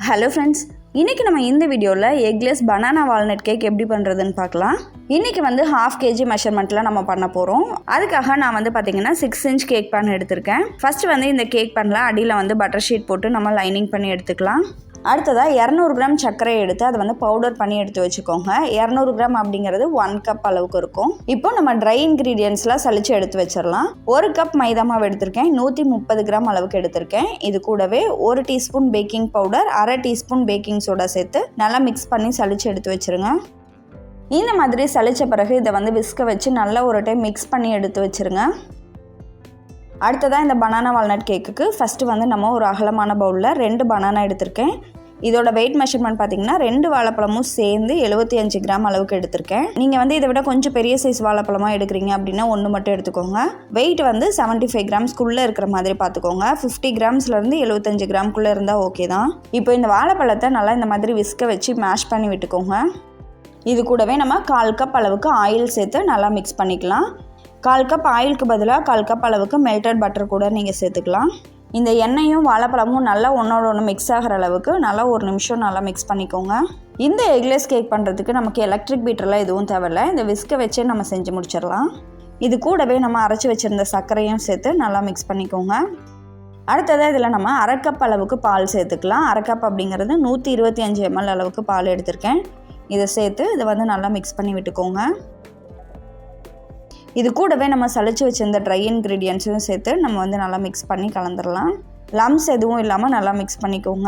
Hello friends, இன்றைக்கி நம்ம இந்த வீடியோவில் எக்லெஸ் பனானா வால்நட் கேக் எப்படி பண்ணுறதுன்னு பார்க்கலாம். இன்றைக்கி வந்து 1/2 kg மெஷர்மெண்ட்டில் நம்ம பண்ண போகிறோம். அதுக்காக நான் வந்து பார்த்திங்கன்னா 6 inch கேக் பேன் எடுத்திருக்கேன். ஃபஸ்ட்டு வந்து இந்த கேக் பேனில் அடியில் வந்து பட்டர் ஷீட் போட்டு நம்ம லைனிங் பண்ணி எடுத்துக்கலாம். அடுத்ததாக 200 கிராம் சர்க்கரை எடுத்து அதை வந்து பவுடர் பண்ணி எடுத்து வச்சுக்கோங்க. 200 கிராம் அப்படிங்கிறது 1 கப் அளவுக்கு இருக்கும். இப்போ நம்ம ட்ரை இன்க்ரீடியன்ஸ்லாம் சலிச்சு எடுத்து வச்சிடலாம். 1 கப் மைதா மாவு எடுத்திருக்கேன். 130 கிராம் அளவுக்கு எடுத்திருக்கேன். இது கூடவே 1 teaspoon baking powder, 1/2 teaspoon baking soda சேர்த்து நல்லா மிக்ஸ் பண்ணி சலிச்சு எடுத்து வச்சுருங்க. இந்த மாதிரி சலித்த பிறகு இதை வந்து விஸ்க வச்சு நல்லா ஒரு டைம் மிக்ஸ் பண்ணி எடுத்து வச்சுருங்க. அடுத்ததாக இந்த பனானா வால்நட் கேக்குக்கு ஃபஸ்ட்டு வந்து நம்ம ஒரு அகலமான பவுலில் 2 பனானா எடுத்திருக்கேன். இதோட வெயிட் மெஷர்மெண்ட் பார்த்திங்கன்னா 2 வாழைப்பழமும் சேர்ந்து 75 கிராம் அளவுக்கு எடுத்திருக்கேன். நீங்கள் வந்து இதை விட கொஞ்சம் பெரிய சைஸ் வாழைப்பழமாக எடுக்கிறீங்க அப்படின்னா 1 மட்டும் எடுத்துக்கோங்க. வெயிட் வந்து 75 கிராம்ஸ்குள்ளே இருக்கிற மாதிரி பார்த்துக்கோங்க. 50 கிராம்ஸ்லேருந்து 75 கிராம்குள்ளே இருந்தால் ஓகே தான். இப்போ இந்த வாழைப்பழத்தை நல்லா இந்த மாதிரி விஸ்க வச்சு மேஷ் பண்ணி விட்டுக்கோங்க. இது கூடவே நம்ம 1/4 கப் அளவுக்கு ஆயில் சேர்த்து நல்லா மிக்ஸ் பண்ணிக்கலாம். 1/4 கப் ஆயிலுக்கு பதிலாக 1/4 கப் அளவுக்கு மெல்டட் பட்டர் கூட நீங்கள் சேர்த்துக்கலாம். இந்த எண்ணெயும் வாழைப்பழமும் நல்லா ஒன்றோட ஒன்று மிக்ஸ் ஆகிற அளவுக்கு நல்லா 1 நிமிஷம் நல்லா மிக்ஸ் பண்ணிக்கோங்க. இந்த எக்லெஸ் கேக் பண்ணுறதுக்கு நமக்கு எலக்ட்ரிக் பீட்டர்லாம் எதுவும் தேவையில்லை. இந்த விஸ்கை வச்சே நம்ம செஞ்சு முடிச்சிடலாம். இது கூடவே நம்ம அரைச்சி வச்சுருந்த சர்க்கரையும் சேர்த்து நல்லா மிக்ஸ் பண்ணிக்கோங்க. அடுத்ததாக இதில் நம்ம 1/2 கப் அளவுக்கு பால் சேர்த்துக்கலாம். 1/2 கப் அப்படிங்கிறது 125 ml அளவுக்கு பால் எடுத்திருக்கேன். இதை சேர்த்து இதை வந்து நல்லா மிக்ஸ் பண்ணி விட்டுக்கோங்க. இது கூடவே நம்ம சலிச்சு வச்சிருந்த ட்ரை இன்க்ரீடியன்ஸையும் சேர்த்து நம்ம வந்து நல்லா மிக்ஸ் பண்ணி கலந்துடலாம். லம்ஸ் எதுவும் இல்லாமல் நல்லா மிக்ஸ் பண்ணிக்கோங்க.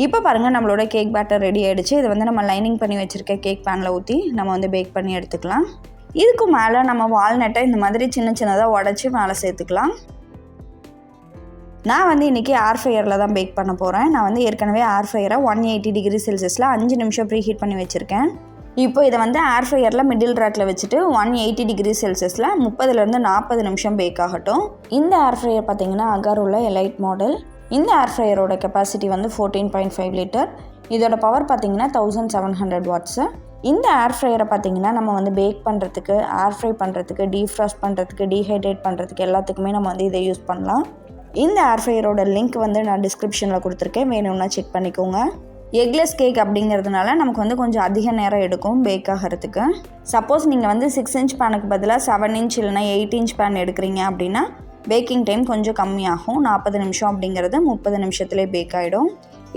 இப்போ பாருங்கள், நம்மளோட கேக் பேட்டர் ரெடி ஆகிடுச்சு. இதை வந்து நம்ம லைனிங் பண்ணி வச்சுருக்க கேக் பேனில் ஊற்றி நம்ம வந்து பேக் பண்ணி எடுத்துக்கலாம். இதுக்கு மேலே நம்ம வால்நட்டை இந்த மாதிரி சின்ன சின்னதாக உடச்சி மேலே சேர்த்துக்கலாம். நான் வந்து இன்றைக்கி ஏர் ஃப்ரையரில் தான் பேக் பண்ண போகிறேன். நான் வந்து ஏற்கனவே ஏர் ஃப்ரையரை 180 டிகிரி செல்சியஸில் 5 நிமிஷம் ப்ரீ ஹீட் பண்ணி வச்சுருக்கேன். இப்போ இதை வந்து ஏர் ஃப்ரையரில் மிடில் ரேக்கில் வச்சுட்டு 180 டிகிரி செல்சியஸில் 30லேருந்து 40 நிமிஷம் பேக் ஆகட்டும். இந்த ஏர் ஃப்ரையர் பார்த்திங்கன்னா அகாரோவில் எலைட் மாடல். இந்த ஏர் ஃப்ரையரோட கெப்பாசிட்டி வந்து 14.5 லிட்டர். இதோட பவர் பார்த்திங்கன்னா 1700 வாட்ஸு. இந்த ஏர் ஃப்ரையரை பார்த்திங்கன்னா நம்ம வந்து பேக் பண்ணுறதுக்கு, ஏர் ஃப்ரை பண்ணுறதுக்கு, டீஃப்ராஸ்ட் பண்ணுறதுக்கு, டீஹைட்ரேட் பண்ணுறதுக்கு எல்லாத்துக்குமே நம்ம வந்து இதை யூஸ் பண்ணலாம். இந்த ஏர் ஃப்ரையரோட லிங்க் வந்து நான் டிஸ்கிரிப்ஷனில் கொடுத்துருக்கேன், வேணும்னா செக் பண்ணிக்கோங்க. எக்லெஸ் கேக் அப்படிங்கிறதுனால நமக்கு வந்து கொஞ்சம் அதிக நேரம் எடுக்கும் பேக் ஆகிறதுக்கு. சப்போஸ் நீங்கள் வந்து 6 inch பேனுக்கு பதிலாக 7 inch இல்லைனா 8 inch பேன் எடுக்கிறீங்க அப்படின்னா பேக்கிங் டைம் கொஞ்சம் கம்மியாகும். 40 நிமிஷம் அப்படிங்கிறது 30 நிமிஷத்துலேயே பேக் ஆகிடும்.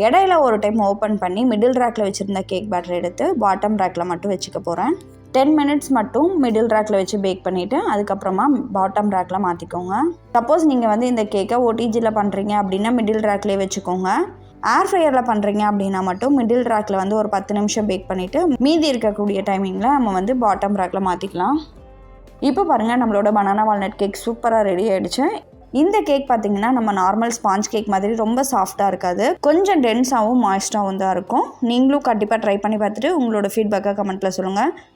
இடையில ஒரு டைம் ஓப்பன் பண்ணி மிடில் ரேக்கில் வச்சுருந்த கேக் பேட்டர் எடுத்து பாட்டம் ரேக்கில் மட்டும் வச்சுக்க போகிறேன். 10 minutes மட்டும் மிடில் ரேக்கில் வச்சு பேக் பண்ணிவிட்டு அதுக்கப்புறமா பாட்டம் ரேக்கில் மாற்றிக்கோங்க. சப்போஸ் நீங்கள் வந்து இந்த கேக்கை ஓடிஜியில் பண்ணுறீங்க அப்படின்னா மிடில் ரேக்லேயே வச்சுக்கோங்க. ஏர் ஃப்ரையரில் பண்ணுறீங்க அப்படின்னா மட்டும் மிடில் ரேக்கில் வந்து ஒரு 10 நிமிஷம் பேக் பண்ணிவிட்டு மீதி இருக்கக்கூடிய டைமிங்கில் நம்ம வந்து பாட்டம் ரேக்கில் மாற்றிக்கலாம். இப்போ பாருங்கள், நம்மளோட பனானா வால்நட் கேக் சூப்பராக ரெடி ஆகிடுச்சு. இந்த கேக் பார்த்திங்கன்னா நம்ம நார்மல் ஸ்பாஞ்ச் கேக் மாதிரி ரொம்ப சாஃப்டாக இருக்காது, கொஞ்சம் டென்ஸாகவும் மாய்ஸ்டாகவும் தான் இருக்கும். நீங்களும் கண்டிப்பாக ட்ரை பண்ணி பார்த்துட்டு உங்களோட ஃபீட்பேக்கை கமெண்ட்டில் சொல்லுங்கள்.